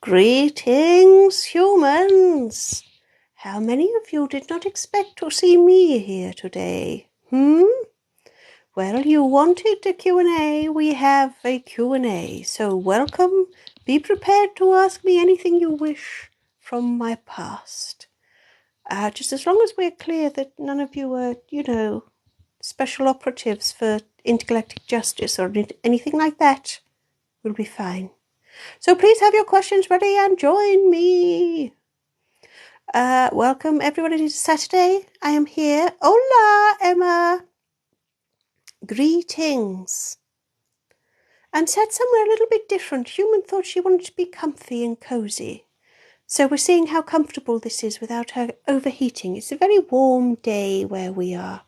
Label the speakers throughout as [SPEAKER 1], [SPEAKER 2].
[SPEAKER 1] Greetings, humans! How many of you did not expect to see me here today? Well, you wanted a Q&A. We have a Q&A. So welcome. Be prepared to ask me anything you wish from my past. Just as long as we're clear that none of you are, special operatives for intergalactic justice or anything like that, we'll be fine. So please have your questions ready and join me. Welcome everybody to Saturday. I am here. Hola, Emma. Greetings. And sat somewhere a little bit different. Human thought she wanted to be comfy and cozy. So we're seeing how comfortable this is without her overheating. It's a very warm day where we are.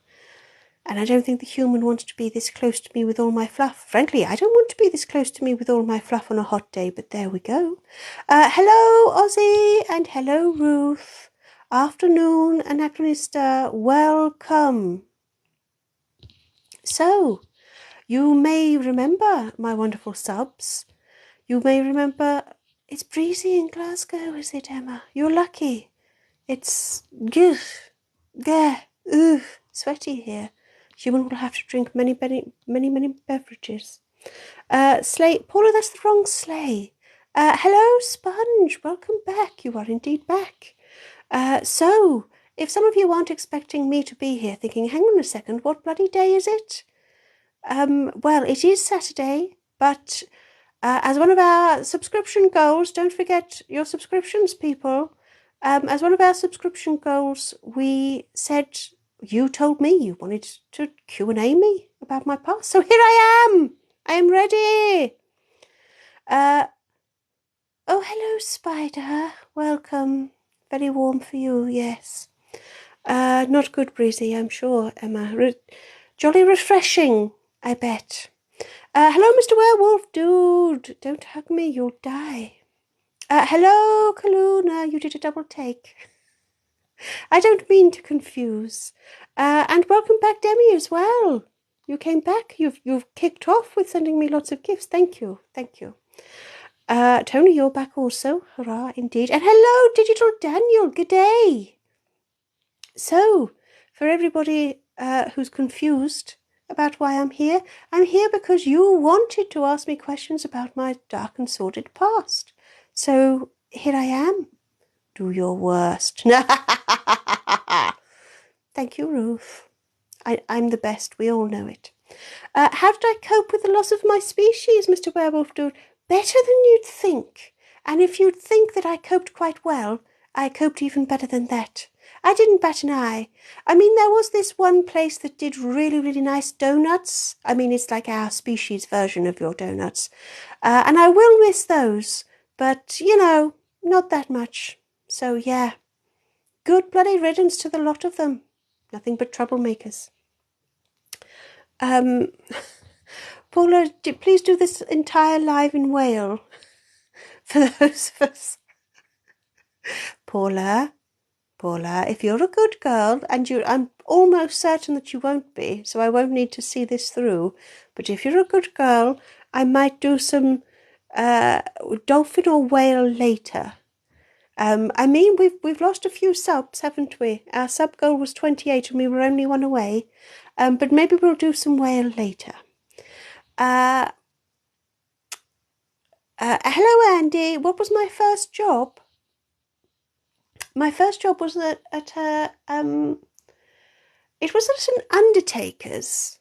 [SPEAKER 1] And I don't think the human wants to be this close to me with all my fluff. Frankly, I don't want to be this close to me with all my fluff on a hot day, but there we go. Hello, Ozzy, and hello, Ruth. Afternoon, Anachronista. Welcome. So, you may remember my wonderful subs. You may remember it's breezy in Glasgow, is it, Emma? You're lucky. It's sweaty here. Human will have to drink many beverages. Slay, Paula, that's the wrong sleigh. Hello, Sponge. Welcome back. You are indeed back. So, if some of you aren't expecting me to be here, thinking, hang on a second, what bloody day is it? Well, it is Saturday, but as one of our subscription goals, don't forget your subscriptions, people. As one of our subscription goals, we said, you told me you wanted to Q&A me about my past. So here I am. I am ready. Oh, hello, Spider. Welcome. Very warm for you, yes. Not good, breezy, I'm sure, Emma. Jolly refreshing, I bet. Hello, Mr. Werewolf, dude. Don't hug me, you'll die. Hello, Kaluna. You did a double take. I don't mean to confuse. And welcome back, Demi, as well. You came back. You've kicked off with sending me lots of gifts. Thank you. Thank you. Tony, you're back also. Hurrah, indeed. And hello, Digital Daniel. Good day. So, for everybody who's confused about why I'm here because you wanted to ask me questions about my dark and sordid past. So, here I am. Do your worst. Thank you, Ruth. I'm the best. We all know it. How did I cope with the loss of my species, Mr. Werewolf Dude? Better than you'd think. And if you'd think that I coped quite well, I coped even better than that. I didn't bat an eye. I mean, there was this one place that did really, really nice donuts. I mean, it's like our species version of your donuts. And I will miss those. But, not that much. So, yeah. Good bloody riddance to the lot of them. Nothing but troublemakers. Paula, please do this entire live in Whale for those of us. Paula, if you're a good girl, and I'm almost certain that you won't be, so I won't need to see this through, but if you're a good girl, I might do some dolphin or whale later. I mean, we've lost a few subs, haven't we? Our sub goal was 28 and we were only one away. But maybe we'll do some whale later. Hello, Andy. What was my first job? My first job was it was at an undertaker's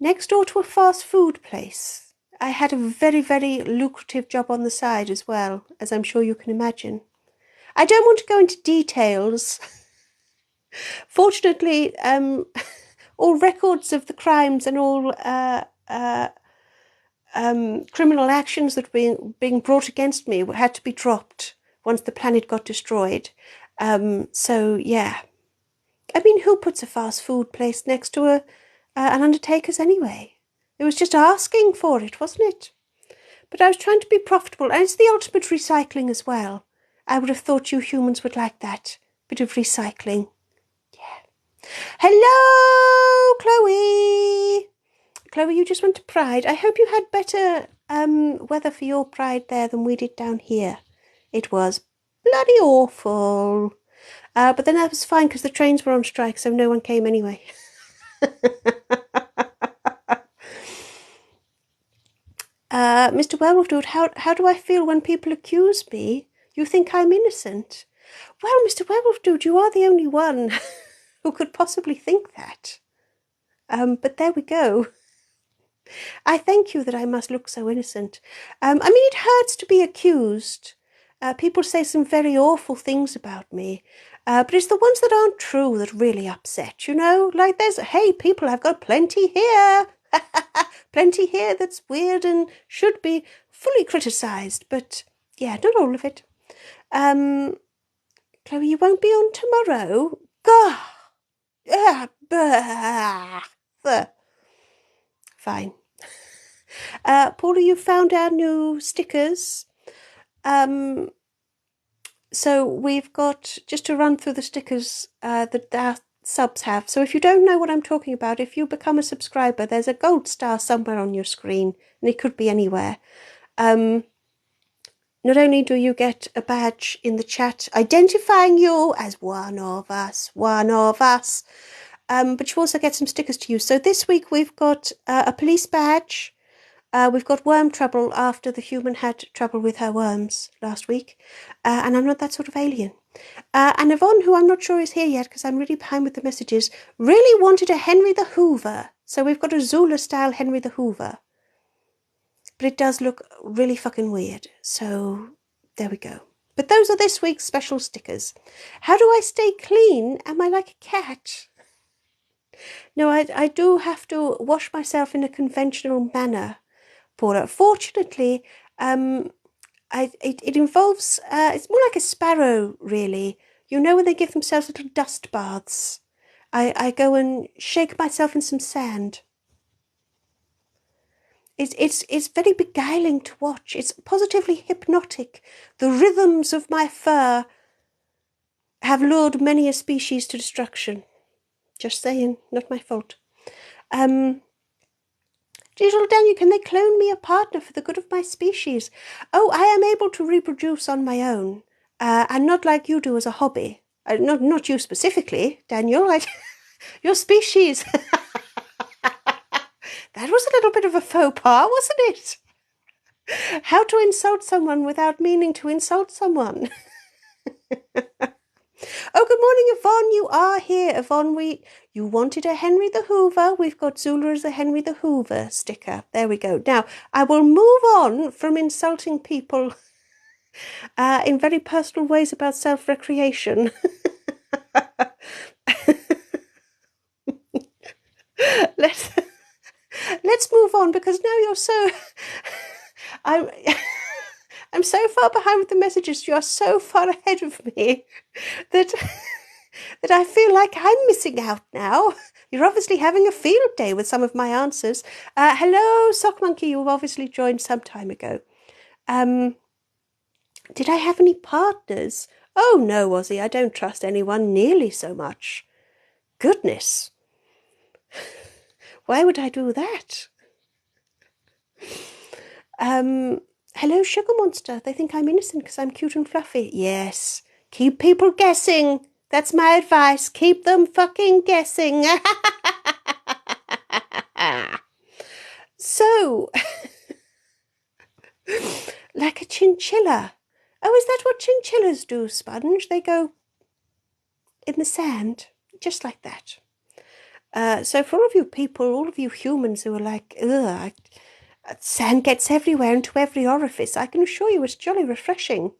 [SPEAKER 1] next door to a fast food place. I had a very, very lucrative job on the side as well, as I'm sure you can imagine. I don't want to go into details. Fortunately, all records of the crimes and all criminal actions that were being brought against me had to be dropped once the planet got destroyed. So, yeah. I mean, who puts a fast food place next to an undertaker's anyway? It was just asking for it, wasn't it? But I was trying to be profitable, and it's the ultimate recycling as well. I would have thought you humans would like that. Bit of recycling. Yeah. Hello, Chloe. Chloe, you just went to Pride. I hope you had better weather for your Pride there than we did down here. It was bloody awful. But then that was fine because the trains were on strike, so no one came anyway. Mr. Werewolf Dude, how do I feel when people accuse me? You think I'm innocent? Well, Mr. Werewolf Dude, you are the only one who could possibly think that. But there we go. I thank you that I must look so innocent. I mean, it hurts to be accused. People say some very awful things about me. But it's the ones that aren't true that really upset, you know? Like hey, people, I've got plenty here. Plenty here that's weird and should be fully criticised. But, yeah, not all of it. Chloe, you won't be on tomorrow? Gah! Fine. Paula, you found our new stickers. So we've got, just to run through the stickers that our subs have. So if you don't know what I'm talking about, if you become a subscriber, there's a gold star somewhere on your screen, and it could be anywhere. Not only do you get a badge in the chat identifying you as one of us, but you also get some stickers to use. So this week we've got a police badge. We've got worm trouble after the human had trouble with her worms last week. And I'm not that sort of alien. And Yvonne, who I'm not sure is here yet because I'm really behind with the messages, really wanted a Henry the Hoover. So we've got a Zula-style Henry the Hoover. But it does look really fucking weird. So there we go. But those are this week's special stickers. How do I stay clean? Am I like a cat? No, I do have to wash myself in a conventional manner, Paula. Fortunately, it involves, it's more like a sparrow, really. You know when they give themselves little dust baths. I go and shake myself in some sand. It's very beguiling to watch. It's positively hypnotic. The rhythms of my fur have lured many a species to destruction. Just saying, not my fault. Digital Daniel, can they clone me a partner for the good of my species? Oh, I am able to reproduce on my own, and not like you do as a hobby. Not you specifically, Daniel. Your species. That was a little bit of a faux pas, wasn't it? How to insult someone without meaning to insult someone. Oh, good morning, Yvonne. You are here, Yvonne. You wanted a Henry the Hoover. We've got Zula as a Henry the Hoover sticker. There we go. Now, I will move on from insulting people in very personal ways about self-recreation. Let's move on because now you're so... I'm so far behind with the messages. You're so far ahead of me that I feel like I'm missing out now. You're obviously having a field day with some of my answers. Hello, Sock Monkey. You've obviously joined some time ago. Did I have any partners? Oh, no, Ozzy. I don't trust anyone nearly so much. Goodness. Why would I do that? Hello, Sugar Monster. They think I'm innocent because I'm cute and fluffy. Yes. Keep people guessing. That's my advice. Keep them fucking guessing. So, like a chinchilla. Oh, is that what chinchillas do, Sponge? They go in the sand, just like that. So for all of you people, all of you humans who are like, ugh, sand gets everywhere into every orifice, I can assure you it's jolly refreshing.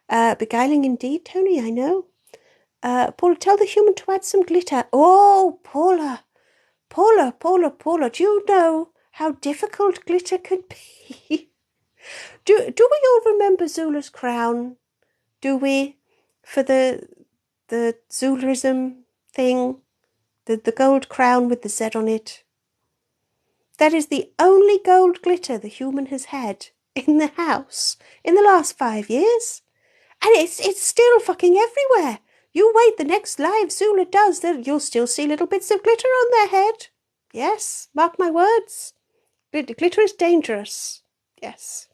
[SPEAKER 1] Beguiling indeed, Tony, I know. Paula, tell the human to add some glitter. Oh, Paula, do you know how difficult glitter can be? Do we all remember Zula's crown? Do we? For the Zulaism thing? The gold crown with the Z on it? That is the only gold glitter the human has had in the house in the last 5 years. And it's still fucking everywhere. You wait, the next live Zula does, you'll still see little bits of glitter on their head. Yes, mark my words. Glitter is dangerous. Yes.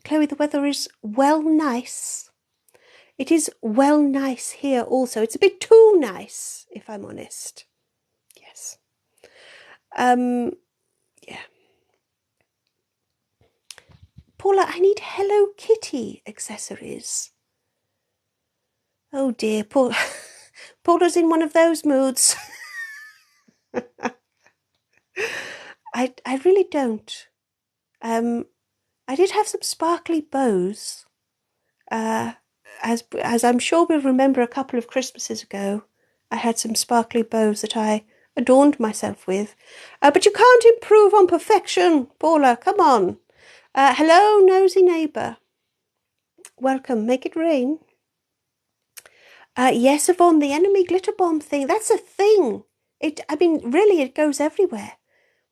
[SPEAKER 1] Chloe, the weather is well nice. It is well nice here also. It's a bit too nice, if I'm honest. Yes. Yeah. Paula, I need Hello Kitty accessories. Oh dear, Paula's in one of those moods. I really don't. I did have some sparkly bows. As I'm sure we'll remember a couple of Christmases ago, I had some sparkly bows that I adorned myself with. But you can't improve on perfection, Paula, come on. Hello, nosy neighbour. Welcome, make it rain. Yes, Yvonne, the enemy glitter bomb thing, that's a thing. Really, it goes everywhere.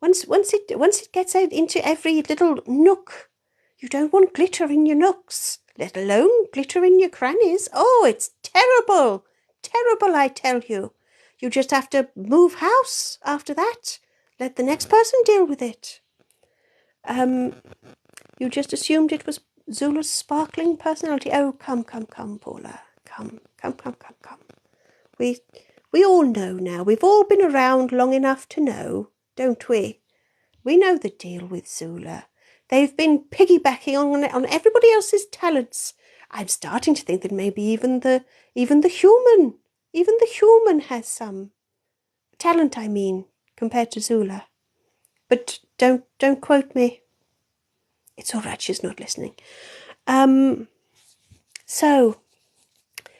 [SPEAKER 1] Once it gets out into every little nook, you don't want glitter in your nooks, let alone glitter in your crannies. Oh, it's terrible. Terrible, I tell you. You just have to move house after that. Let the next person deal with it. You just assumed it was Zula's sparkling personality. Oh, come, Paula. Come. We all know now. We've all been around long enough to know, don't we? We know the deal with Zula. They've been piggybacking on everybody else's talents. I'm starting to think that maybe even the human has some talent, I mean, compared to Zula. But don't quote me. It's all right, she's not listening. So,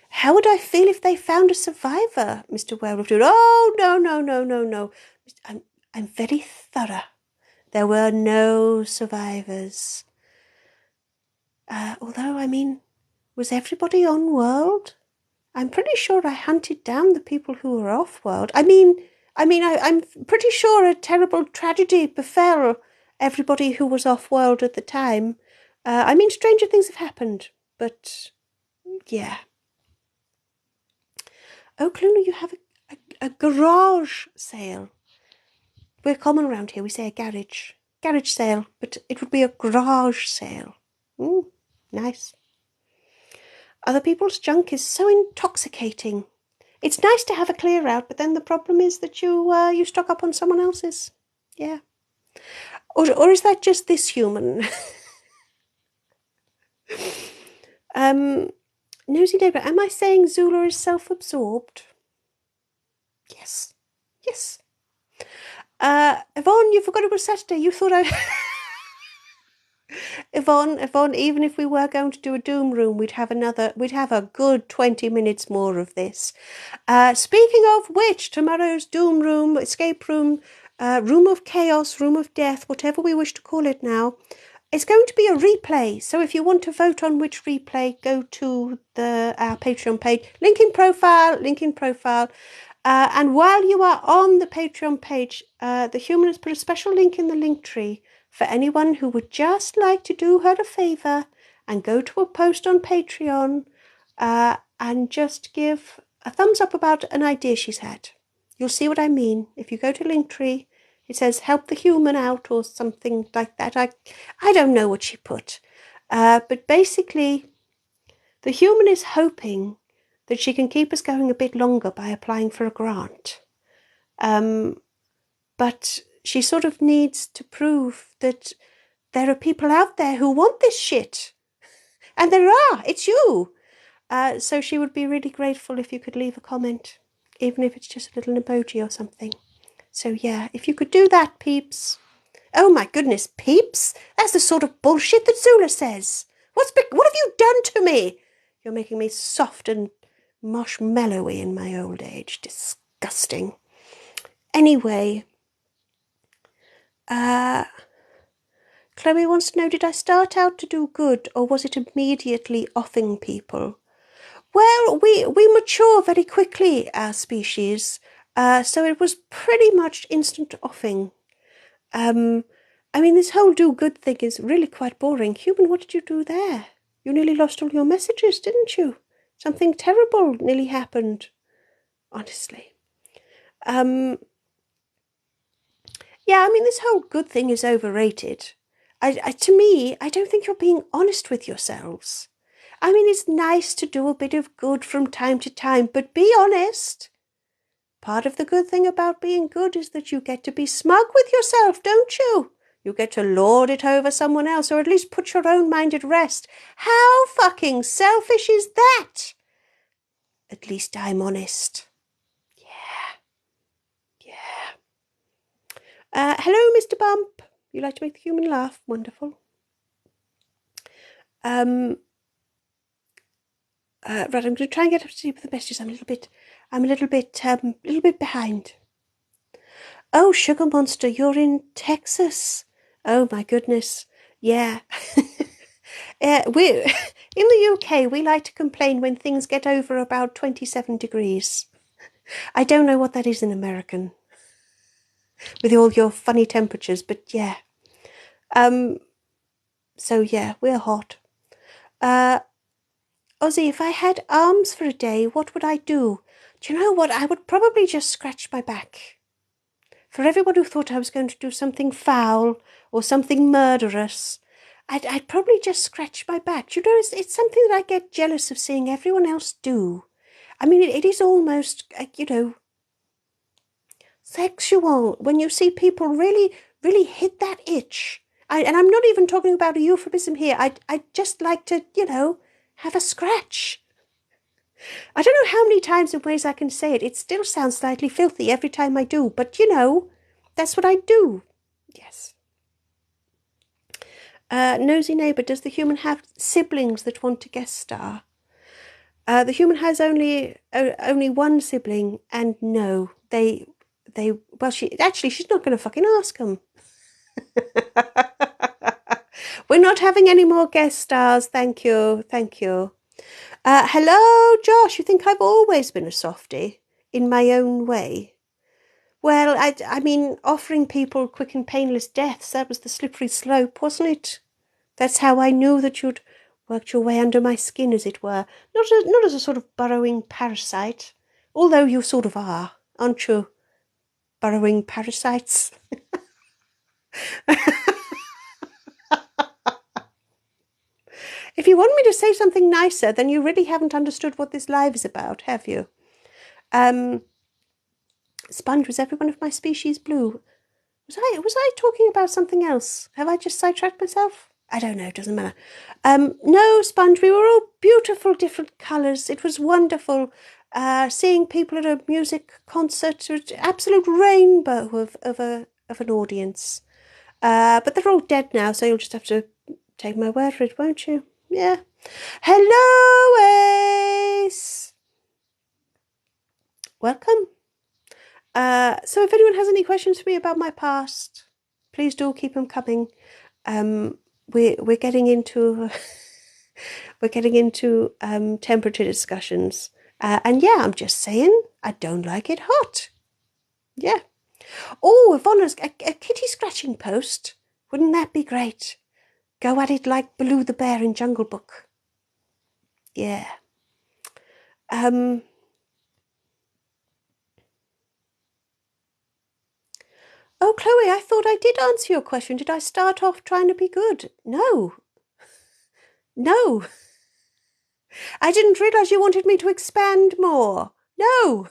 [SPEAKER 1] how would I feel if they found a survivor, Mr. Werewolf? Oh, no. I'm very thorough. There were no survivors. Although, was everybody on world? I'm pretty sure I hunted down the people who were off world. I'm pretty sure a terrible tragedy befell everybody who was off world at the time. Stranger things have happened, but yeah. Oh, Cluna, you have a garage sale. We're common around here. We say a garage sale, but it would be a garage sale. Nice. Other people's junk is so intoxicating. It's nice to have a clear out, but then the problem is that you stock up on someone else's. Yeah. Or is that just this human? Nosy neighbour, am I saying Zula is self-absorbed? Yes. Yvonne, you forgot it was Saturday. You thought I... Yvonne, even if we were going to do a doom room, we'd have a good 20 minutes more of this. Speaking of which, tomorrow's doom room, escape room, room of chaos, room of death, whatever we wish to call it now, it's going to be a replay. So if you want to vote on which replay, go to our Patreon page. Link in profile. And while you are on the Patreon page, the human has put a special link in the link tree for anyone who would just like to do her a favour and go to a post on Patreon and just give a thumbs up about an idea she's had. You'll see what I mean. If you go to Linktree, it says help the human out or something like that. I don't know what she put. But basically, the human is hoping that she can keep us going a bit longer by applying for a grant. But she sort of needs to prove that there are people out there who want this shit. And there are. It's you. So she would be really grateful if you could leave a comment, even if it's just a little emoji or something. So yeah, if you could do that, peeps. Oh my goodness, peeps? That's the sort of bullshit that Zula says. What have you done to me? You're making me soft and marshmallowy in my old age. Disgusting. Anyway, Chloe wants to know, did I start out to do good, or was it immediately offing people? Well, we mature very quickly, our species, so it was pretty much instant offing. This whole do good thing is really quite boring. Human, what did you do there? You nearly lost all your messages, didn't you? Something terrible nearly happened. Honestly. Yeah, this whole good thing is overrated. To me, I don't think you're being honest with yourselves. I mean, it's nice to do a bit of good from time to time, but be honest. Part of the good thing about being good is that you get to be smug with yourself, don't you? You get to lord it over someone else, or at least put your own mind at rest. How fucking selfish is that? At least I'm honest. Yeah. Hello, Mr. Bump. You like to make the human laugh? Wonderful. Right, I'm going to try and get up to date with the messages. I'm a little bit behind. Oh, Sugar Monster, you're in Texas. Oh my goodness. Yeah. We in the UK, we like to complain when things get over about 27 degrees. I don't know what that is in American, with all your funny temperatures, but yeah. So yeah, we're hot. Ozzy, if I had arms for a day, what would I do? Do you know what? I would probably just scratch my back. For everyone who thought I was going to do something foul or something murderous, I'd probably just scratch my back. You know, it's something that I get jealous of seeing everyone else do. I mean, it is almost, sexual when you see people really, really hit that itch. And I'm not even talking about a euphemism here. I'd just like to, have a scratch. I don't know how many times and ways I can say it. It still sounds slightly filthy every time I do, but that's what I do. Yes. Nosy neighbour, does the human have siblings that want to guest star? The human has only one sibling, and no, she's not going to fucking ask them. We're not having any more guest stars, thank you. Hello, Josh, you think I've always been a softie, in my own way? Well, I mean, offering people quick and painless deaths, that was the slippery slope, wasn't it? That's how I knew that you'd worked your way under my skin, as it were. Not as a sort of burrowing parasite, although you sort of are, aren't you? Burrowing parasites. If you want me to say something nicer, then you really haven't understood what this live is about, have you? Sponge, was every one of my species blue? Was I talking about something else? Have I just sidetracked myself? I don't know, it doesn't matter. No, Sponge, we were all beautiful different colours. It was wonderful seeing people at a music concert. It was an absolute rainbow of an audience. But they're all dead now, so you'll just have to take my word for it, won't you? Yeah. Hello, Ace. Welcome. So if anyone has any questions for me about my past, please do keep them coming. We're getting into temperature discussions, and yeah, I'm just saying I don't like it hot. Yeah. Oh, Ivana's a kitty scratching post. Wouldn't that be great? Go at it like Baloo the bear in Jungle Book. Yeah. Oh, Chloe, I thought I did answer your question. Did I start off trying to be good? No. I didn't realise you wanted me to expand more. No.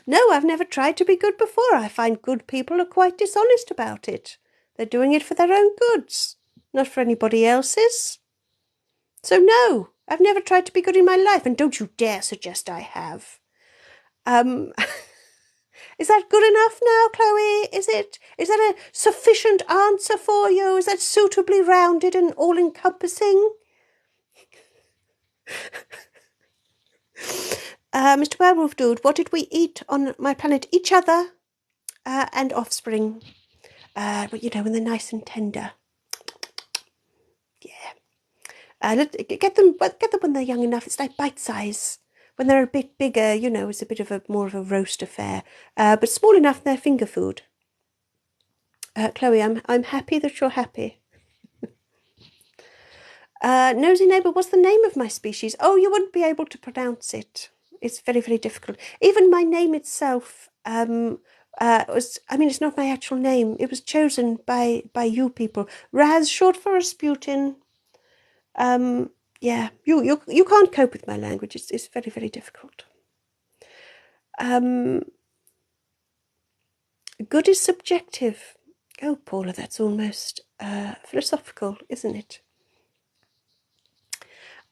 [SPEAKER 1] No, I've never tried to be good before. I find good people are quite dishonest about it. They're doing it for their own goods, not for anybody else's. So no, I've never tried to be good in my life, and don't you dare suggest I have. Is that good enough now, Chloe? Is that a sufficient answer for you? Is that suitably rounded and all-encompassing? Mr. Werewolf Dude, what did we eat on my planet? Each other and offspring. When they're nice and tender. Yeah. Get them when they're young enough. It's like bite size. When they're a bit bigger, it's a bit of more of a roast affair. But small enough, they're finger food. Chloe, I'm happy that you're happy. Nosy neighbour, what's the name of my species? Oh, you wouldn't be able to pronounce it. It's very, very difficult. Even my name itself, it's not my actual name. It was chosen by you people. Raz, short for Rasputin. Yeah, you can't cope with my language. It's very, very difficult. Good is subjective. Oh, Paula, that's almost philosophical, isn't it?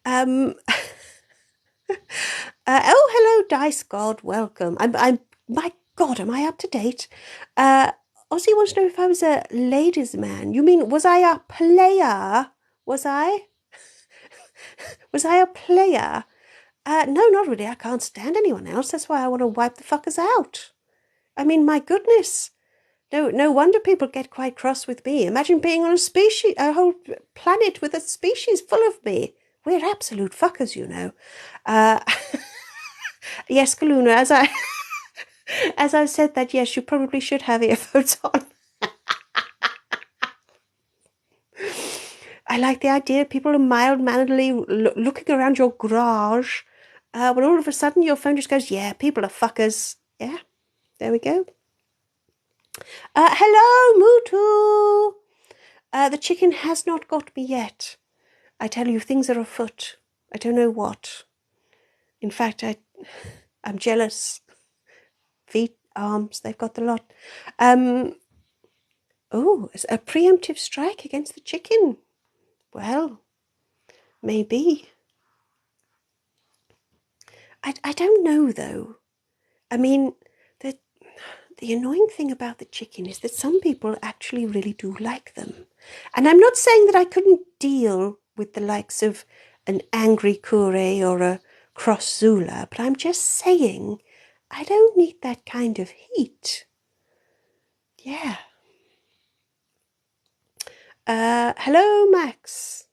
[SPEAKER 1] Oh, hello, Dice God. Welcome. I'm. My God, am I up to date? Ozzy wants to know if I was a ladies' man. You mean, was I a player? Was I? Was I a player? No, not really. I can't stand anyone else. That's why I want to wipe the fuckers out. I mean, my goodness. No wonder people get quite cross with me. Imagine being on a whole planet with a species full of me. We're absolute fuckers, you know. Yes, Kaluna, as I said that, yes, you probably should have earphones on. I like the idea of people are mild-manneredly looking around your garage when all of a sudden your phone just goes, yeah, people are fuckers. Yeah, there we go. Hello, Mutu. The chicken has not got me yet. I tell you, things are afoot. I don't know what. In fact, I'm jealous. Feet, arms, they've got the lot. Oh, it's a preemptive strike against the chicken. Well, maybe. I don't know, though. I mean, the annoying thing about the chicken is that some people actually really do like them. And I'm not saying that I couldn't deal with the likes of an angry Kure or a cross Zula, but I'm just saying I don't need that kind of heat. Yeah. Hello, Max.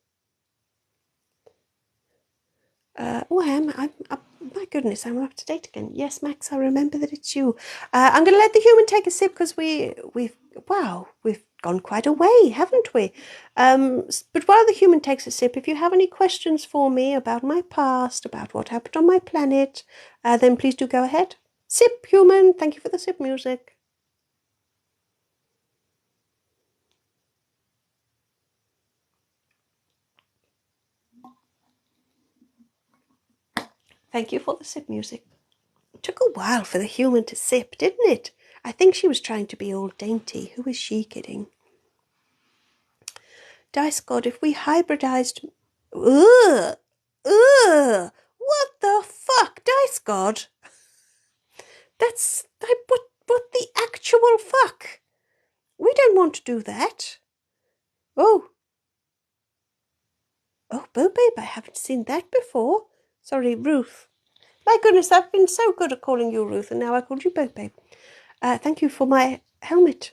[SPEAKER 1] My goodness, I'm up to date again. Yes, Max, I remember that it's you. I'm going to let the human take a sip because we've gone quite a way, haven't we? But while the human takes a sip, if you have any questions for me about my past, about what happened on my planet, then please do go ahead. Sip, human. Thank you for the sip music. Thank you for the sip music. It took a while for the human to sip, didn't it? I think she was trying to be all dainty. Who is she kidding? Dice God, if we hybridized... Ugh! Ugh! What the fuck, Dice God? What the actual fuck? We don't want to do that. Oh, Bo Babe, I haven't seen that before. Sorry, Ruth. My goodness, I've been so good at calling you Ruth, and now I called you Bo Babe. Thank you for my helmet.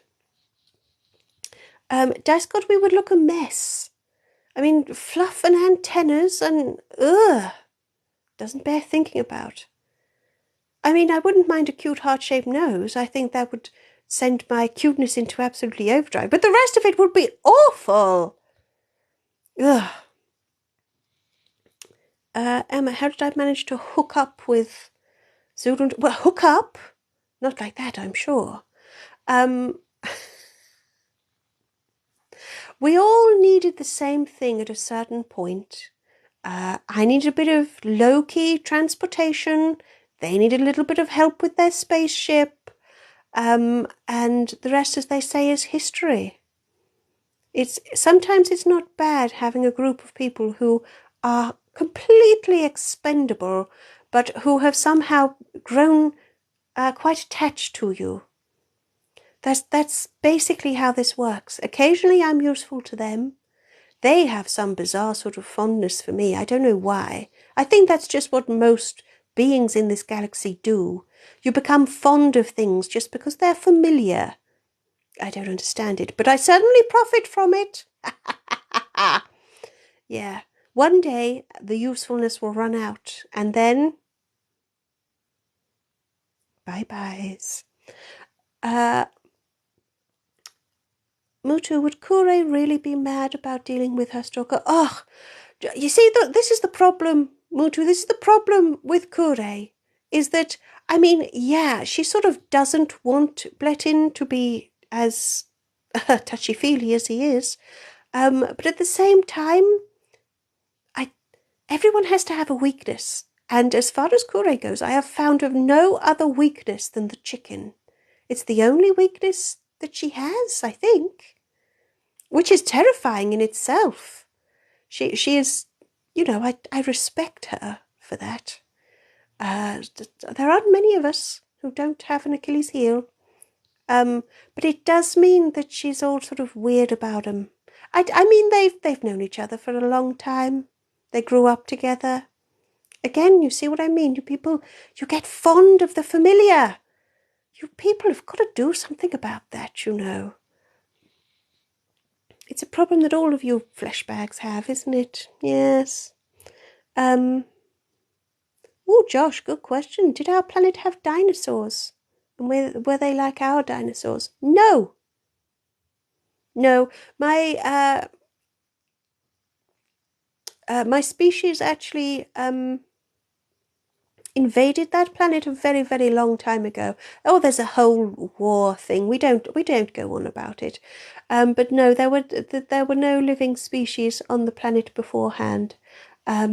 [SPEAKER 1] Dice God, we would look a mess. I mean, fluff and antennas and doesn't bear thinking about. I mean, I wouldn't mind a cute heart-shaped nose. I think that would send my cuteness into absolutely overdrive. But the rest of it would be awful. Ugh. Emma, how did I manage to hook up with Zulu? Well, hook up? Not like that, I'm sure. We all needed the same thing at a certain point. I needed a bit of low-key transportation. They needed a little bit of help with their spaceship. And the rest, as they say, is history. Sometimes it's not bad having a group of people who are completely expendable, but who have somehow grown quite attached to you. That's basically how this works. Occasionally I'm useful to them. They have some bizarre sort of fondness for me. I don't know why. I think that's just what most beings in this galaxy do. You become fond of things just because they're familiar. I don't understand it, but I certainly profit from it. Yeah. One day the usefulness will run out, and then bye-byes. Mutu, would Kure really be mad about dealing with her stalker? Oh, you see, this is the problem, Mutu. This is the problem with Kure. is that, I mean, yeah, she sort of doesn't want Blettin to be as touchy-feely as he is, but at the same time, everyone has to have a weakness. And as far as Kure goes, I have found of no other weakness than the chicken. It's the only weakness that she has, I think, which is terrifying in itself. She is, I respect her for that. There aren't many of us who don't have an Achilles heel. But it does mean that she's all sort of weird about him. I mean, they've known each other for a long time. They grew up together. Again, you see what I mean? You people, you get fond of the familiar. You people have got to do something about that, you know. It's a problem that all of you flesh bags have, isn't it? Yes. Oh, Josh, good question. Did our planet have dinosaurs? And were they like our dinosaurs? No. No, my species actually invaded that planet a very, very long time ago. Oh, there's a whole war thing. We don't go on about it. But no, there were no living species on the planet beforehand. I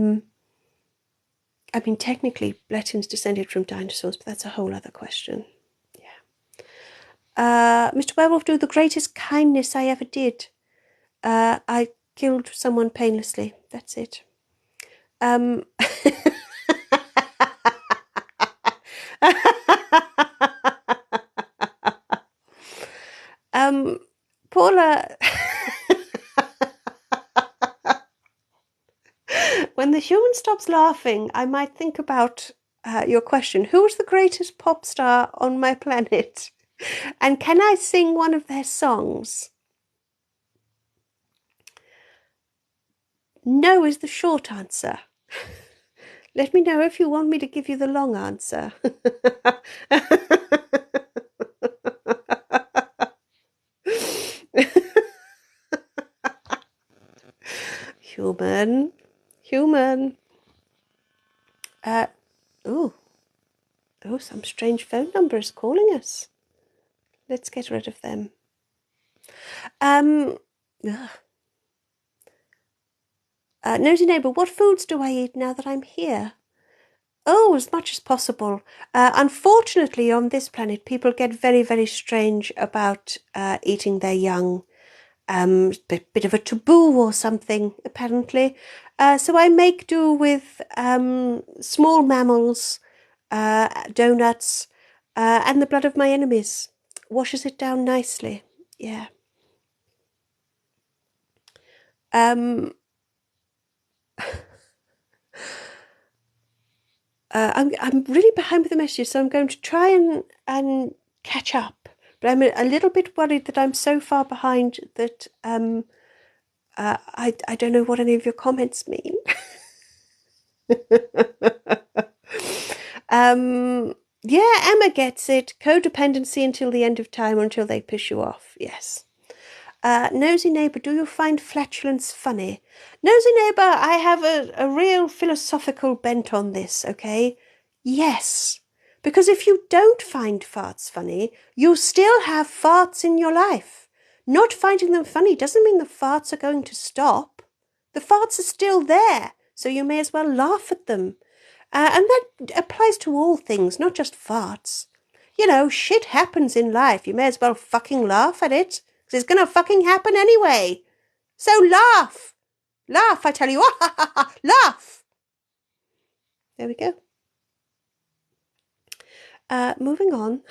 [SPEAKER 1] mean, technically, Blettin's descended from dinosaurs, but that's a whole other question. Yeah. Mr. Werewolf, do the greatest kindness I ever did. I killed someone painlessly. That's it. Paula, when the human stops laughing, I might think about your question. Who's the greatest pop star on my planet? And can I sing one of their songs? No is the short answer. Let me know if you want me to give you the long answer. Human. Some strange phone number is calling us. Let's get rid of them. Nosy neighbour, what foods do I eat now that I'm here? Oh, as much as possible. Unfortunately, on this planet, people get very, very strange about eating their young. Bit of a taboo or something, apparently. So I make do with small mammals, donuts, and the blood of my enemies. Washes it down nicely. Yeah. I'm really behind with the messages, so I'm going to try and catch up. But I'm a little bit worried that I'm so far behind that I don't know what any of your comments mean. Yeah, Emma gets it. Codependency until the end of time, until they piss you off. Yes. Nosy neighbour, do you find flatulence funny? Nosy neighbour, I have a real philosophical bent on this, okay? Yes. Because if you don't find farts funny, you still have farts in your life. Not finding them funny doesn't mean the farts are going to stop. The farts are still there, so you may as well laugh at them. And that applies to all things, not just farts. You know, shit happens in life. You may as well fucking laugh at it. Because it's going to fucking happen anyway. So laugh. Laugh, I tell you. Laugh. There we go. Moving on.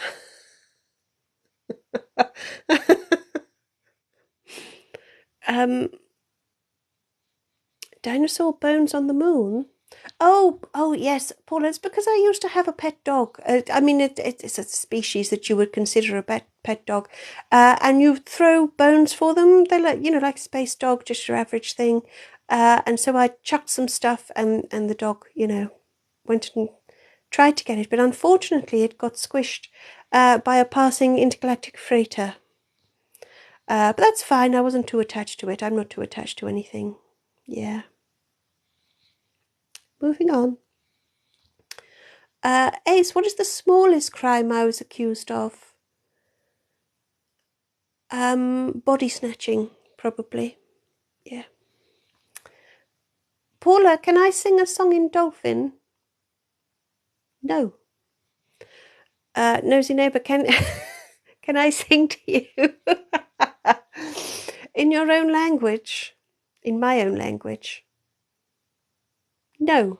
[SPEAKER 1] Dinosaur bones on the moon? Oh, yes, Paula, it's because I used to have a pet dog. I mean, it's a species that you would consider a pet dog. And you throw bones for them. They're like space dog, just your average thing. And so I chucked some stuff and the dog, went and tried to get it. But unfortunately, it got squished by a passing intergalactic freighter. But that's fine. I wasn't too attached to it. I'm not too attached to anything. Yeah. Moving on. Ace, what is the smallest crime I was accused of? Body snatching, probably. Yeah. Paula, can I sing a song in Dolphin? No. Nosy neighbour, can can I sing to you in your own language? In my own language? No.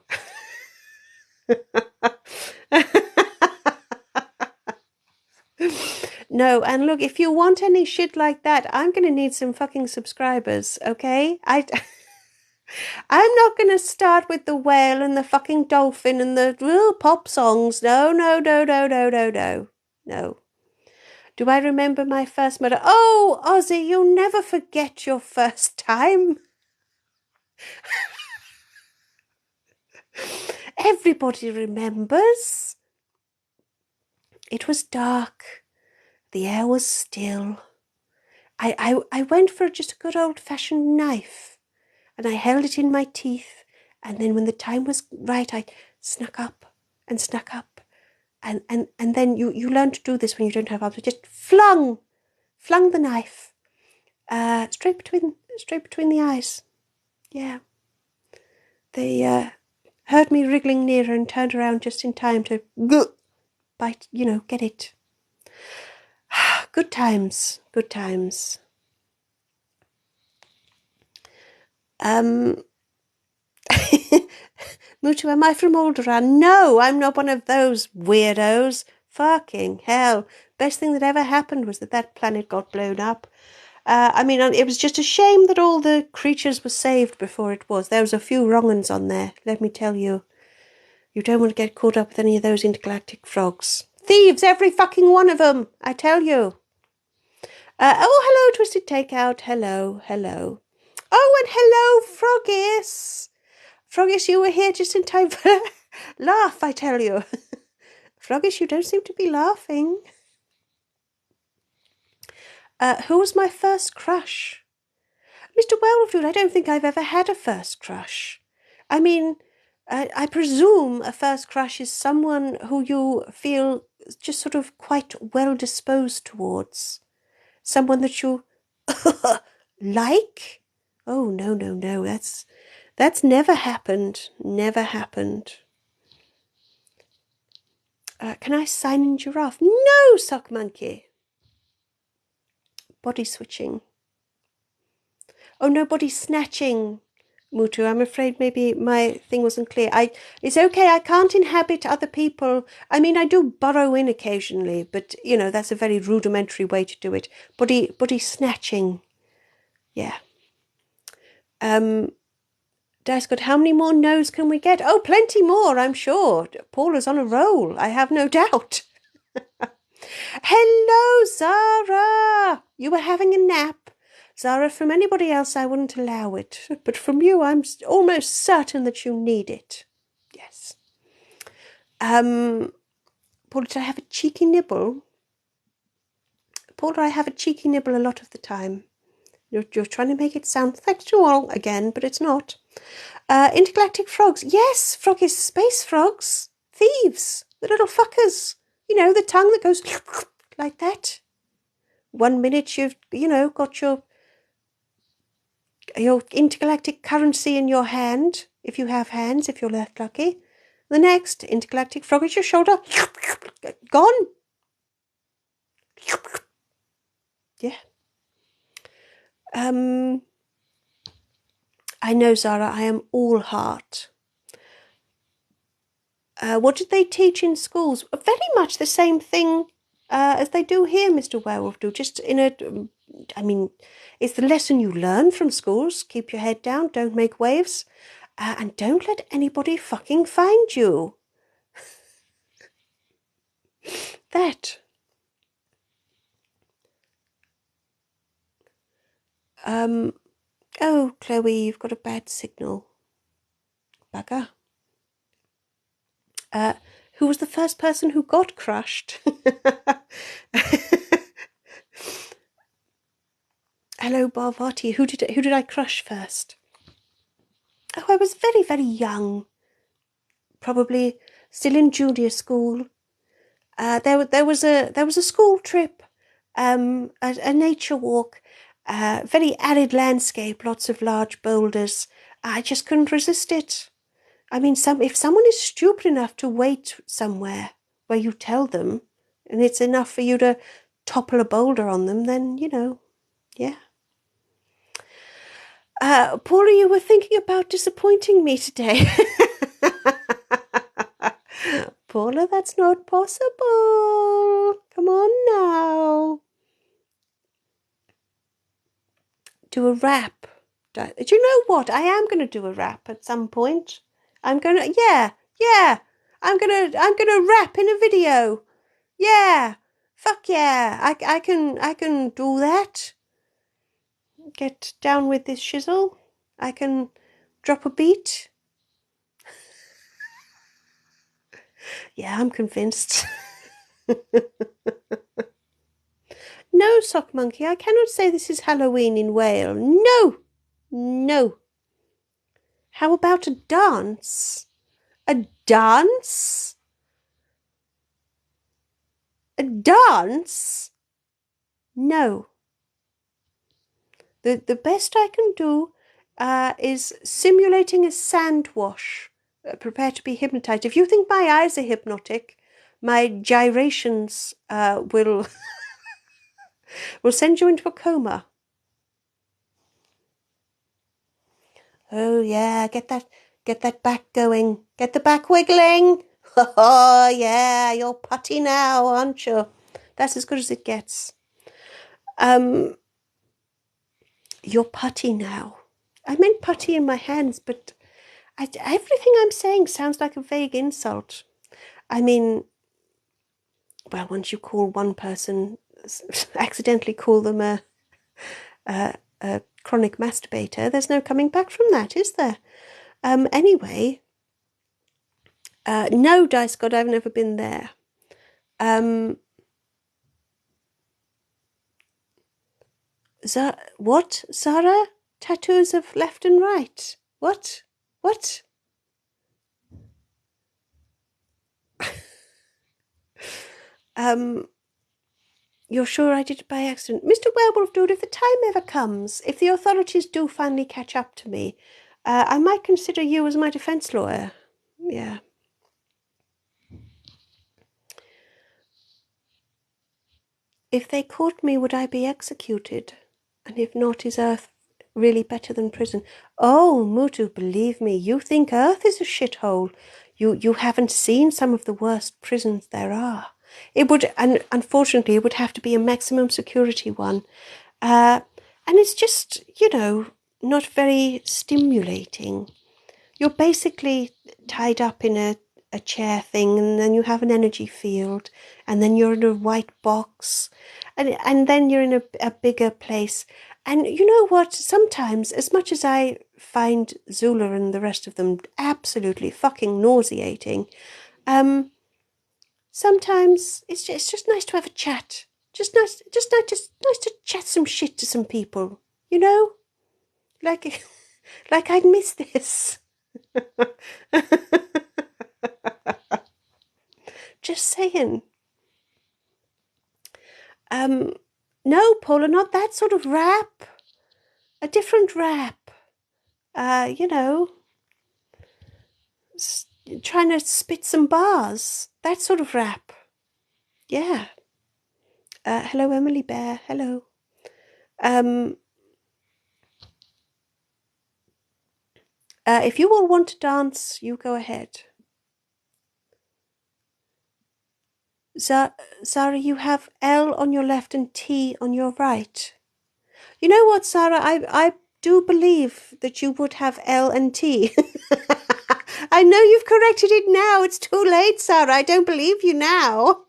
[SPEAKER 1] No, and look, if you want any shit like that, I'm going to need some fucking subscribers, okay? I'm not going to start with the whale and the fucking dolphin and the pop songs. No, no, no, no, no, no, no. No. Do I remember my first murder? Oh, Ozzy, you'll never forget your first time. Everybody remembers. It was dark. The air was still. I went for just a good old-fashioned knife, and I held it in my teeth, and then when the time was right, I snuck up, and then you learn to do this when you don't have arms. I just flung the knife straight between the eyes. Yeah. They heard me wriggling nearer and turned around just in time to bite, get it. Good times, good times. Mutu, am I from Alderaan? No, I'm not one of those weirdos. Fucking hell. Best thing that ever happened was that planet got blown up. It was just a shame that all the creatures were saved before it was. There was a few wrong uns on there, let me tell you. You don't want to get caught up with any of those intergalactic frogs. Thieves, every fucking one of them, I tell you. Hello, Twisted Takeout. Hello. Oh, and hello, Froggis. Froggis, you were here just in time for a laugh, I tell you. Froggis, you don't seem to be laughing. Who was my first crush? Mr. Wellfield, I don't think I've ever had a first crush. I mean, I presume a first crush is someone who you feel just sort of quite well disposed towards. Someone that you like? Oh, no. That's never happened. Never happened. Can I sign in giraffe? No, sock monkey. Body switching. Oh, no, body snatching. Mutu, I'm afraid maybe my thing wasn't clear. It's okay, I can't inhabit other people. I mean, I do burrow in occasionally, but, that's a very rudimentary way to do it. Body snatching. Yeah. Dice God, how many more no's can we get? Oh, plenty more, I'm sure. Paula's on a roll, I have no doubt. Hello, Zara. You were having a nap. Zara, from anybody else I wouldn't allow it, but from you I'm almost certain that you need it. Yes. Paula, did I have a cheeky nibble? Paula, I have a cheeky nibble a lot of the time. You're trying to make it sound sexual again, but it's not. Intergalactic frogs. Yes, froggies, space frogs. Thieves. The little fuckers. The tongue that goes like that. 1 minute you've, got your intergalactic currency in your hand, if you have hands, if you're left lucky. The next, intergalactic frog at your shoulder. Gone. Yeah. I know, Zara, I am all heart. What did they teach in schools? Very much the same thing as they do here, Mr. Werewolf do. Just it's the lesson you learn from schools. Keep your head down, don't make waves, and don't let anybody fucking find you. That. Oh, Chloe, you've got a bad signal. Bugger. Who was the first person who got crushed? Hello, Barvati. Who did I crush first? Oh, I was very, very young. Probably still in junior school. There was a school trip, a nature walk, very arid landscape, lots of large boulders. I just couldn't resist it. I mean, if someone is stupid enough to wait somewhere where you tell them, and it's enough for you to topple a boulder on them, then, yeah. Paula, you were thinking about disappointing me today. Paula, that's not possible. Come on now. Do a rap. Do you know what? I am going to do a rap at some point. I'm going to, yeah. I'm going to rap in a video. Yeah. Fuck yeah. I can do that. Get down with this shizzle. I can drop a beat. Yeah, I'm convinced. No, Sock Monkey, I cannot say this is Halloween in Wales. No. How about a dance? A dance? A dance? No. The best I can do is simulating a sand wash. Prepare to be hypnotized. If you think my eyes are hypnotic, my gyrations will send you into a coma. Oh yeah, get that back going. Get the back wiggling. Oh yeah, you're putty now, aren't you? That's as good as it gets. You're putty now. I meant putty in my hands, but everything I'm saying sounds like a vague insult. I mean, well, once you call one person, accidentally call them a chronic masturbator, there's no coming back from that, is there? Anyway, no, Dice God, I've never been there. What, Zara? Tattoos of left and right? What? You're sure I did it by accident? Mr. Werewolf Dude, if the time ever comes, if the authorities do finally catch up to me, I might consider you as my defense lawyer. Yeah. If they caught me, would I be executed? And if not, is Earth really better than prison? Oh, Mutu, believe me, you think Earth is a shithole. You haven't seen some of the worst prisons there are. It would, and unfortunately, it would have to be a maximum security one. And it's just, not very stimulating. You're basically tied up in a chair thing, and then you have an energy field, and then you're in a white box, and then you're in a bigger place. And you know what? Sometimes, as much as I find Zula and the rest of them absolutely fucking nauseating, sometimes it's just nice to have a chat. Just nice to chat some shit to some people. Like I'd miss this. Just saying. No, Paula, not that sort of rap. A different rap. Trying to spit some bars. That sort of rap. Yeah. Hello, Emily Bear. Hello. If you all want to dance, you go ahead. Zara, you have L on your left and T on your right. You know what, Zara? I do believe that you would have L and T. I know you've corrected it now. It's too late, Zara. I don't believe you now.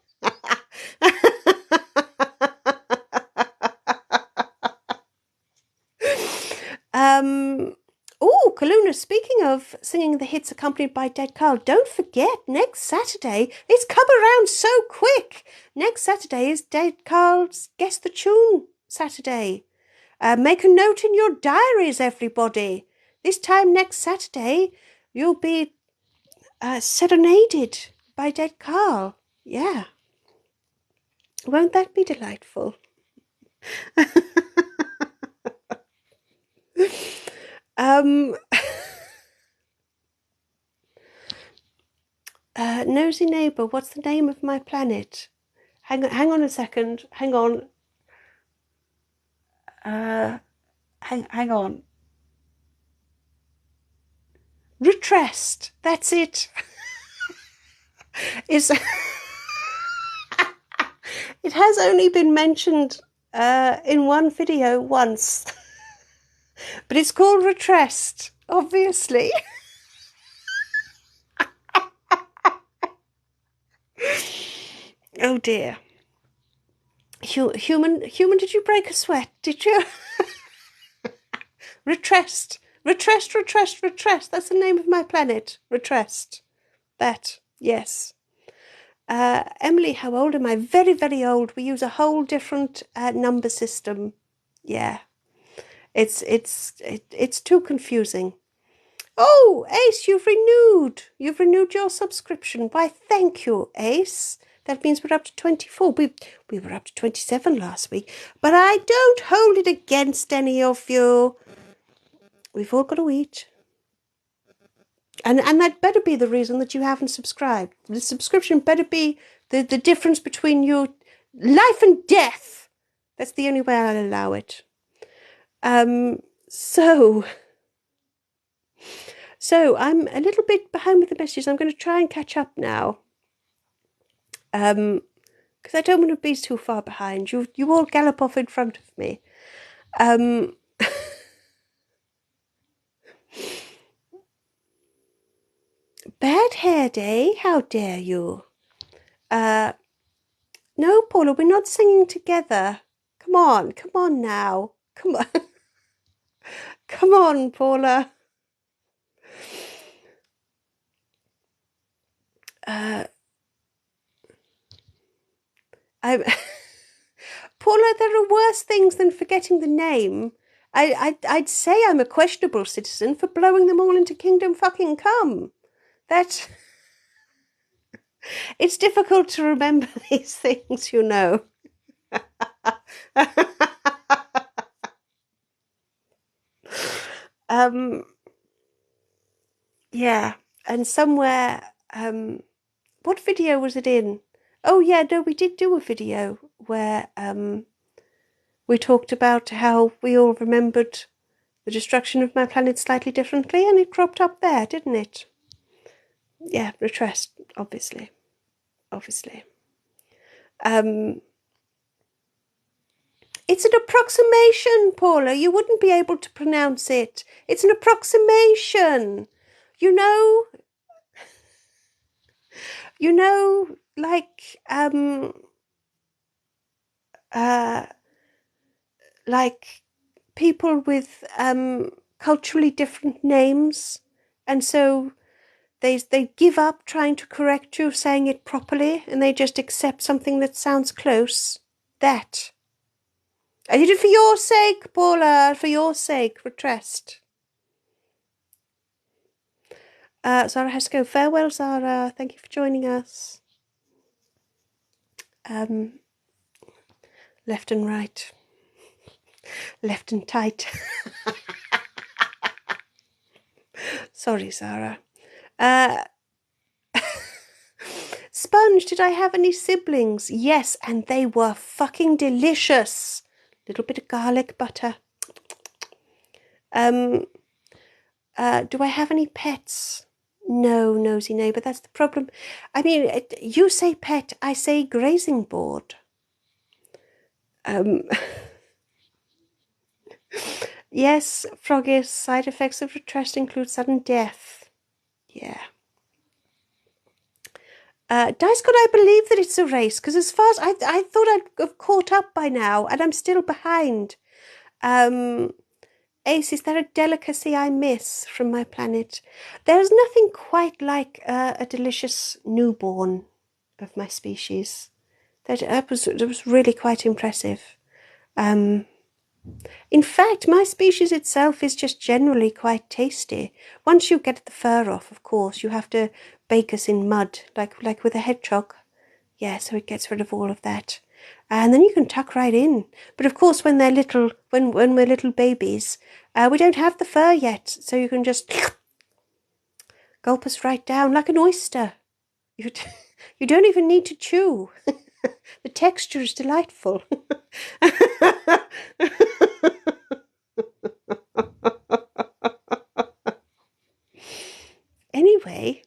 [SPEAKER 1] Oh, Kaluna, speaking of singing the hits accompanied by Dead Carl, don't forget, next Saturday, it's come around so quick. Next Saturday is Dead Carl's Guess the Tune Saturday. Make a note in your diaries, everybody. This time next Saturday, you'll be serenaded by dead Carl. Yeah. Won't that be delightful? Nosy neighbour, what's the name of my planet? Hang on a second. Hang on. Hang on. Retrest. That's it. It's it has only been mentioned in one video once, but it's called Retrest, obviously. Oh dear. Human, did you break a sweat? Did you? Retrest. That's the name of my planet. Retrest. That, yes. Emily, how old am I? Very, very old. We use a whole different number system. Yeah. It's too confusing. Oh, Ace, you've renewed. You've renewed your subscription. Why, thank you, Ace. That means we're up to 24. We were up to 27 last week. But I don't hold it against any of you. We've all got to eat. And that better be the reason that you haven't subscribed. The subscription better be the difference between your life and death. That's the only way I'll allow it. So I'm a little bit behind with the messages. I'm going to try and catch up now. Because I don't want to be too far behind. You all gallop off in front of me. Bad hair day? How dare you? No, Paula, we're not singing together. Come on now. Come on. Come on, Paula. Paula, there are worse things than forgetting the name. I'd say I'm a questionable citizen for blowing them all into Kingdom fucking Come. It's difficult to remember these things, you know. Yeah, and somewhere, what video was it in? Oh yeah, no, we did do a video where we talked about how we all remembered the destruction of my planet slightly differently, and it cropped up there, didn't it? Yeah, Retrest, obviously. It's an approximation, Paula. You wouldn't be able to pronounce it. It's an approximation. You know, like people with culturally different names, and so they give up trying to correct you saying it properly, and they just accept something that sounds close. That. I did it for your sake, Paula, for your sake, Retrest. Zara has to go. Farewell, Zara. Thank you for joining us. Left and right. Left and tight. Sorry, Zara. Sponge, did I have any siblings? Yes, and they were fucking delicious. Little bit of garlic butter. Do I have any pets? No, nosy neighbour, that's the problem. I mean, you say pet, I say grazing board. Yes, Froggies, side effects of Retrest include sudden death. Yeah. Dice, could I believe that it's a race? Because as far as I thought I'd have caught up by now, and I'm still behind. Ace, is there a delicacy I miss from my planet? There's nothing quite like a delicious newborn of my species. That was really quite impressive. In fact, my species itself is just generally quite tasty. Once you get the fur off, of course, you have to bake us in mud, like with a hedgehog. Yeah, so it gets rid of all of that. And then you can tuck right in. But of course, when they're little, when we're little babies, we don't have the fur yet, so you can just gulp us right down like an oyster. You don't even need to chew. The texture is delightful. Anyway,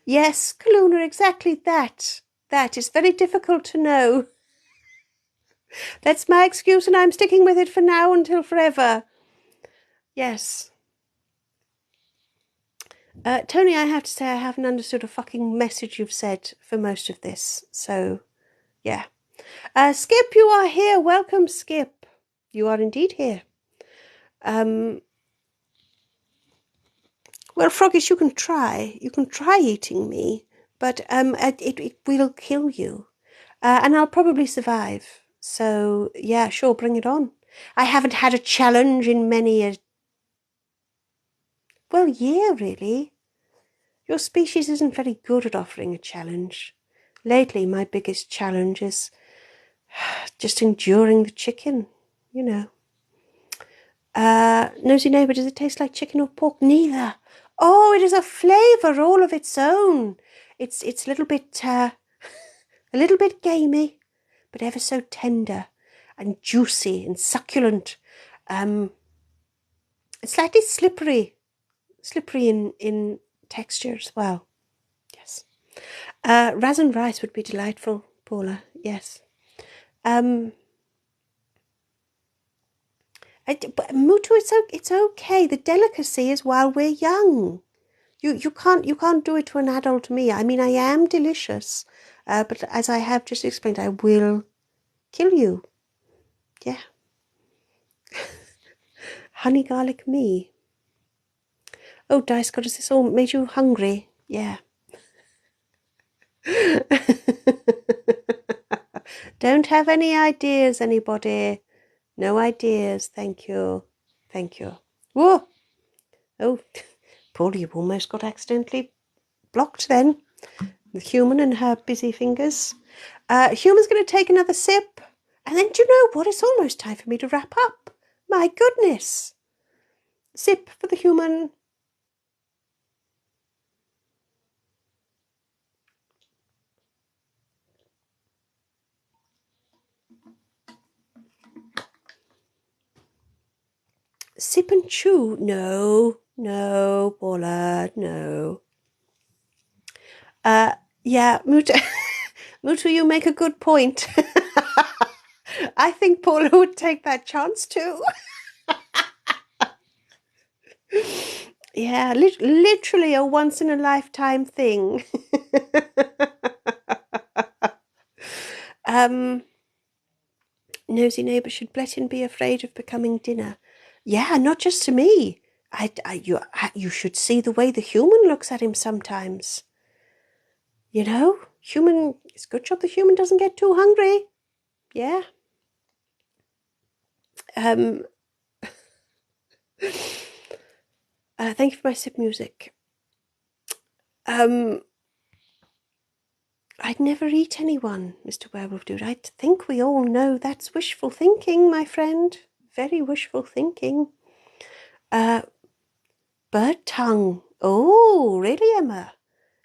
[SPEAKER 1] yes, Kaluna, exactly that. That is very difficult to know. That's my excuse, and I'm sticking with it for now until forever. Yes. Tony, I have to say I haven't understood a fucking message you've said for most of this. So, yeah. Skip, you are here. Welcome, Skip. You are indeed here. Well, Froggish, you can try. You can try eating me, but it will kill you. And I'll probably survive. So, yeah, sure, bring it on. I haven't had a challenge in many a... Well, yeah, really. Your species isn't very good at offering a challenge. Lately, my biggest challenge is just enduring the chicken, you know. Nosy neighbour, does it taste like chicken or pork? Neither. Oh, it is a flavour all of its own. It's a little bit gamey, but ever so tender and juicy and succulent. It's slightly slippery in texture as well. Yes. Ras and rice would be delightful, Paula. Yes. But Mutu, it's okay. The delicacy is while we're young. You can't do it to an adult me. I mean, I am delicious, but as I have just explained, I will kill you. Yeah. Honey garlic me. Oh, Dice Goddess, this all made you hungry. Yeah. Don't have any ideas, anybody. No ideas, thank you. Thank you. Whoa! Oh, Paula, you almost got accidentally blocked then. The human and her busy fingers. Human's going to take another sip. And then, do you know what? It's almost time for me to wrap up. My goodness. Sip for the human. Sip and chew. No, Paula, no. Yeah, Mutu, Mutu, you make a good point. I think Paula would take that chance too. Yeah, literally a once-in-a-lifetime thing. Nosy neighbour, should Blettin be afraid of becoming dinner? Yeah, not just to me. You should see the way the human looks at him sometimes. You know, human, it's a good job the human doesn't get too hungry. Yeah. Thank you for my sip music. I'd never eat anyone, Mr. Werewolf Dude. I think we all know that's wishful thinking, my friend. Very wishful thinking. Bird tongue. Oh, really, Emma?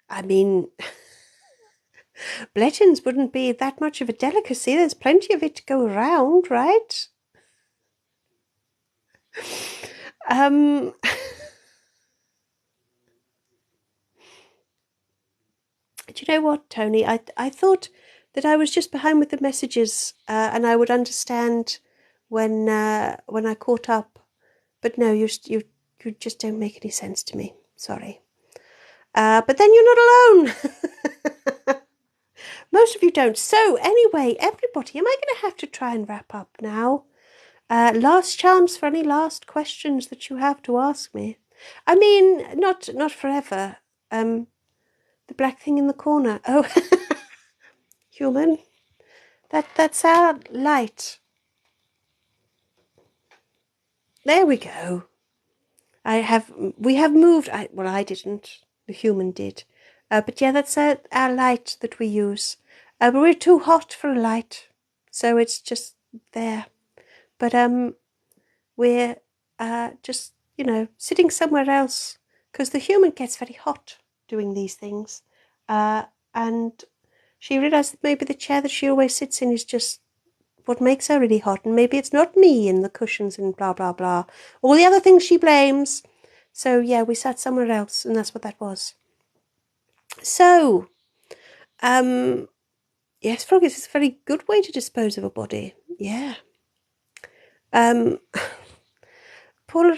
[SPEAKER 1] I mean, Blettins wouldn't be that much of a delicacy. There's plenty of it to go around, right? Do you know what, Tony? I thought that I was just behind with the messages, and I would understand when I caught up. But no, you just don't make any sense to me. Sorry. But then you're not alone. Most of you don't. So anyway, everybody, am I going to have to try and wrap up now? Last chance for any last questions that you have to ask me. I mean, not forever. The black thing in the corner. Oh, human. That's our light. There we go. We have moved. I didn't. The human did. But yeah, that's our light that we use. But we're too hot for a light, so it's just there. But we're just, sitting somewhere else, because the human gets very hot doing these things. And she realised that maybe the chair that she always sits in is just what makes her really hot, and maybe it's not me and the cushions and blah, blah, blah. All the other things she blames. So, yeah, we sat somewhere else, and that's what that was. So, yes, Froggies is a very good way to dispose of a body. Yeah. Paula,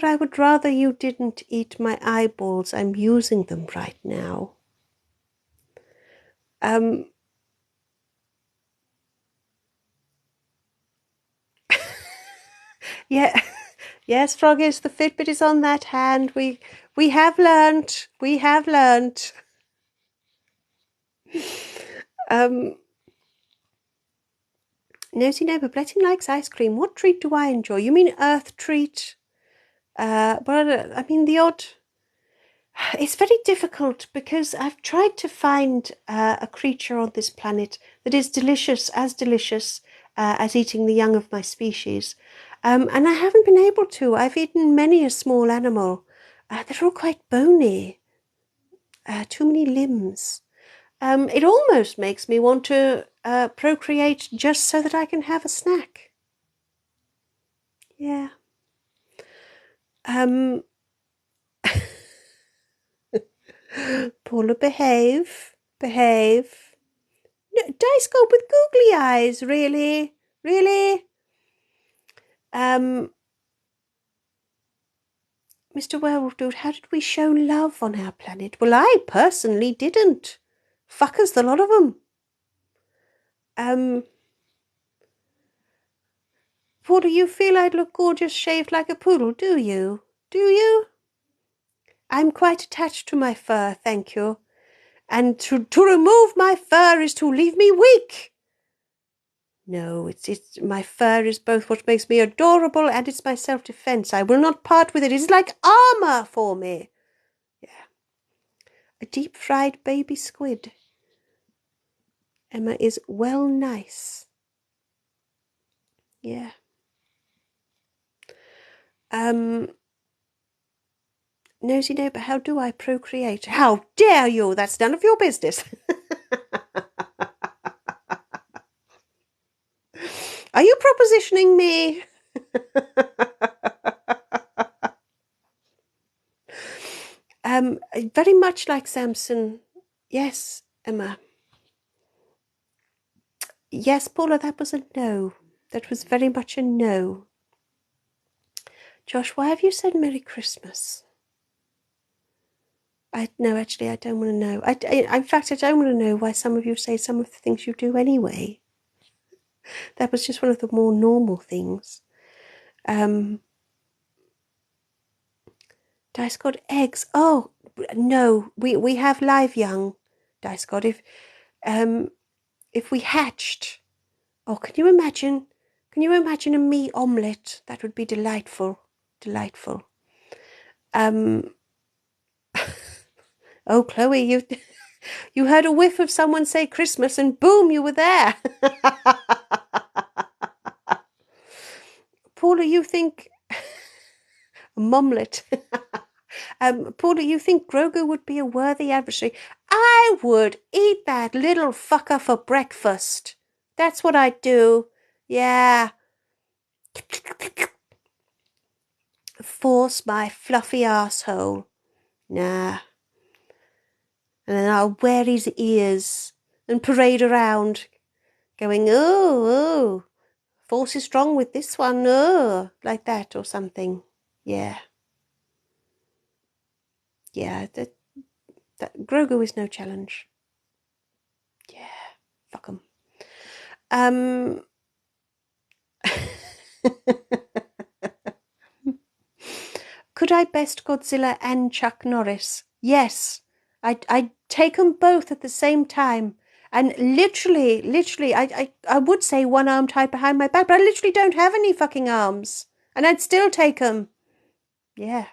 [SPEAKER 1] I would rather you didn't eat my eyeballs. I'm using them right now. Yeah. Yes, Froggies, the Fitbit is on that hand. We have learnt. We have learnt. Nosy neighbour, Blettin likes ice cream. What treat do I enjoy? You mean earth treat? But I mean the odd. It's very difficult because I've tried to find a creature on this planet that is delicious as eating the young of my species. And I haven't been able to. I've eaten many a small animal. They're all quite bony. Too many limbs. It almost makes me want to procreate just so that I can have a snack. Yeah. Paula, behave. No, dice go with googly eyes, really? Mr. Werewolf Dude, how did we show love on our planet? Well, I personally didn't. Fuckers, the lot of them. Paula, you feel I'd look gorgeous shaved like a poodle, do you? I'm quite attached to my fur, thank you. And to remove my fur is to leave me weak. No, it's my fur is both what makes me adorable and it's my self-defense. I will not part with it. It's like armor for me. Yeah. A deep-fried baby squid. Emma is well nice. Yeah. Nosy neighbour, how do I procreate? How dare you? That's none of your business. Are you propositioning me? Very much like Samson. Yes, Emma. Yes, Paula, that was a no. That was very much a no. Josh, why have you said Merry Christmas? No, actually, I don't want to know. In fact, I don't want to know why some of you say some of the things you do anyway. That was just one of the more normal things. Dice God, eggs. Oh, no, we have live young. Dice God, if we hatched. Oh, can you imagine? Can you imagine a meat omelette? That would be delightful. Oh, Chloe, you heard a whiff of someone say Christmas and boom, you were there. Paula, you think a momlet. Paula, you think Grogu would be a worthy adversary? I would eat that little fucker for breakfast. That's what I'd do. Yeah. Force my fluffy asshole. Nah. And then I'll wear his ears and parade around, going, oh, force is strong with this one, oh, like that or something. Yeah. Yeah, that Grogu is no challenge. Yeah, fuck him. Could I best Godzilla and Chuck Norris? Yes. I'd take them both at the same time And literally, I would say one arm tied behind my back, but I literally don't have any fucking arms. And I'd still take them. Yeah.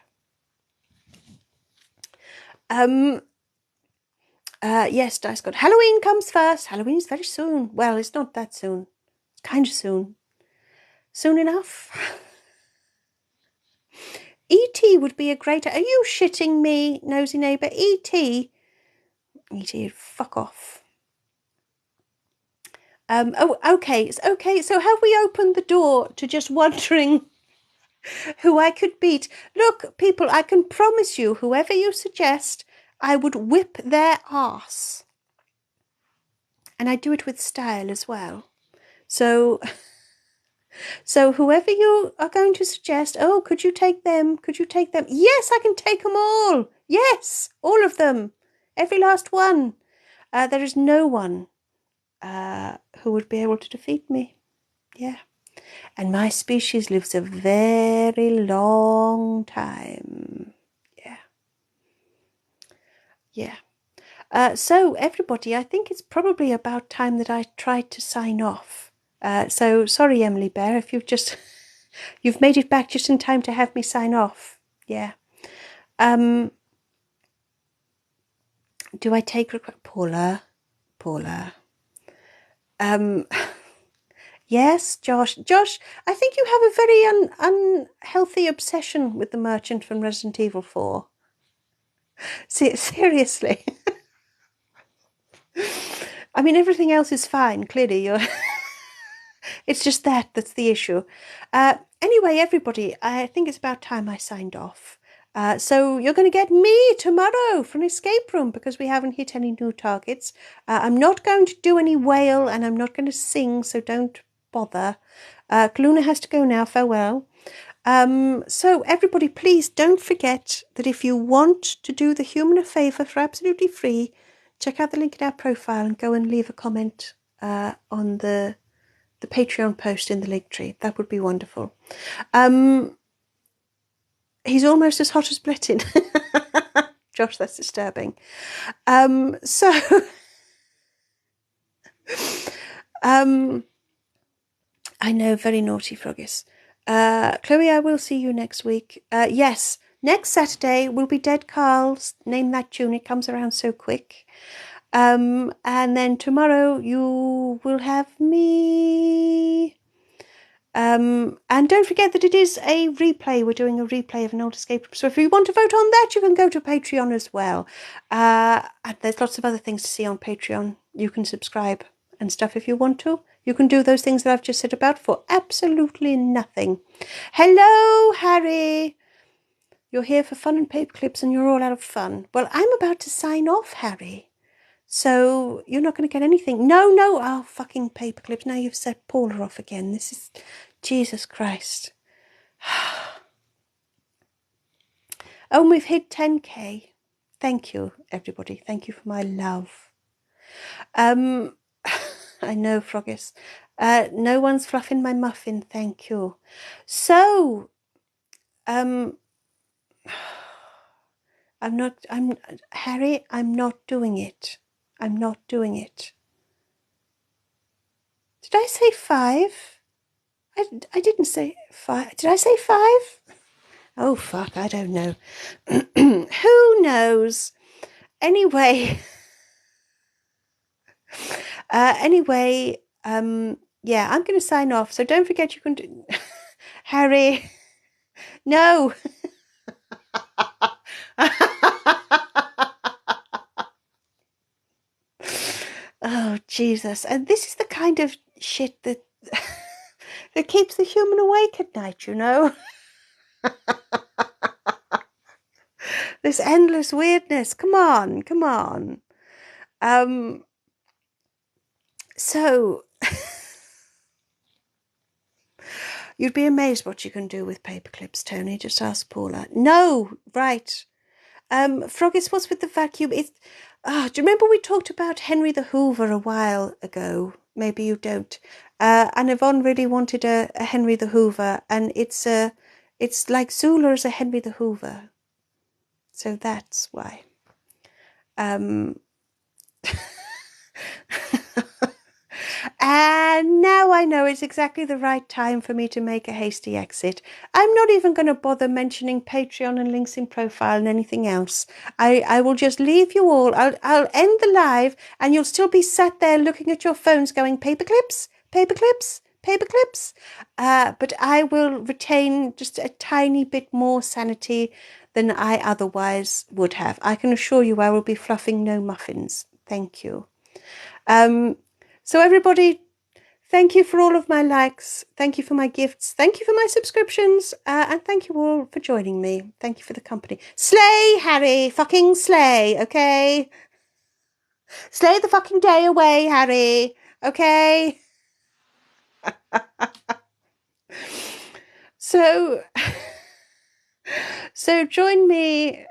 [SPEAKER 1] Yes, Dice God. Halloween comes first. Halloween's very soon. Well, it's not that soon. It's kind of soon. Soon enough. E.T. would be a great... Are you shitting me, nosy neighbour? E.T., fuck off. Okay. So have we opened the door to just wondering who I could beat? Look, people, I can promise you, whoever you suggest, I would whip their arse. And I do it with style as well. So whoever you are going to suggest, oh, could you take them? Could you take them? Yes, I can take them all. Yes, all of them. Every last one. There is no one who would be able to defeat me. Yeah. And my species lives a very long time. Yeah. Yeah. So, everybody, I think it's probably about time that I tried to sign off. So, sorry, Emily Bear, if you've made it back just in time to have me sign off. Yeah. Do I take Paula? Yes, Josh. Josh, I think you have a very unhealthy obsession with the merchant from Resident Evil 4. Seriously. I mean, everything else is fine, clearly. It's just that's the issue. Anyway, everybody, I think it's about time I signed off. So you're going to get me tomorrow for an escape room because we haven't hit any new targets. I'm not going to do any wail and I'm not going to sing, so don't bother. Kaluna has to go now. Farewell. So everybody, please don't forget that if you want to do the human a favour for absolutely free, check out the link in our profile and go and leave a comment on the Patreon post in the link tree. That would be wonderful. He's almost as hot as Blittin. Josh, that's disturbing. I know, very naughty Froggies. Chloe, I will see you next week. Yes, next Saturday will be Dead Carl's Name That Tune. It comes around so quick. And then tomorrow you will have me. And don't forget that it is a replay. We're doing a replay of an old escape room. So if you want to vote on that, you can go to Patreon as well. And there's lots of other things to see on Patreon. You can subscribe and stuff if you want to. You can do those things that I've just said about for absolutely nothing. Hello, Harry. You're here for fun and paper clips and you're all out of fun. Well, I'm about to sign off, Harry. So you're not going to get anything. No. Oh, fucking paper clips. Now you've set Paula off again. This is... Jesus Christ. Oh, and we've hit 10k. Thank you, everybody. Thank you for my love. I know, Froggies. No one's fluffing my muffin. Thank you. So, Harry, I'm not doing it. I'm not doing it. Did I say 5? I didn't say 5. Did I say 5? Oh, fuck, I don't know. Who knows? Anyway, yeah, I'm going to sign off. So don't forget you can do... Harry, no. Oh, Jesus. And this is the kind of shit that that keeps the human awake at night, you know? This endless weirdness. Come on. So, you'd be amazed what you can do with paper clips, Tony. Just ask Paula. No, right. Froggies, what's with the vacuum? Do you remember we talked about Henry the Hoover a while ago? Maybe you don't. And Yvonne really wanted a Henry the Hoover, and it's like Zula as a Henry the Hoover. So that's why. And now I know it's exactly the right time for me to make a hasty exit. I'm not even going to bother mentioning Patreon and links in profile and anything else. I will just leave you all. I'll end the live and you'll still be sat there looking at your phones going, paperclips, paperclips, paperclips. But I will retain just a tiny bit more sanity than I otherwise would have. I can assure you I will be fluffing no muffins. Thank you. So everybody, thank you for all of my likes. Thank you for my gifts. Thank you for my subscriptions. And thank you all for joining me. Thank you for the company. Slay, Harry. Fucking slay, okay? Slay the fucking day away, Harry. Okay? So join me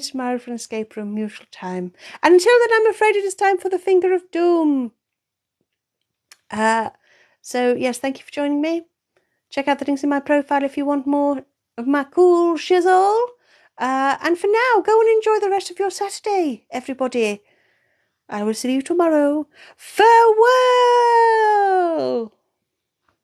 [SPEAKER 1] tomorrow for an escape room usual time. And until then, I'm afraid it is time for the finger of doom. So yes, thank you for joining me. Check out the links in my profile if you want more of my cool shizzle. And for now, go and enjoy the rest of your Saturday, everybody. I will see you tomorrow. Farewell!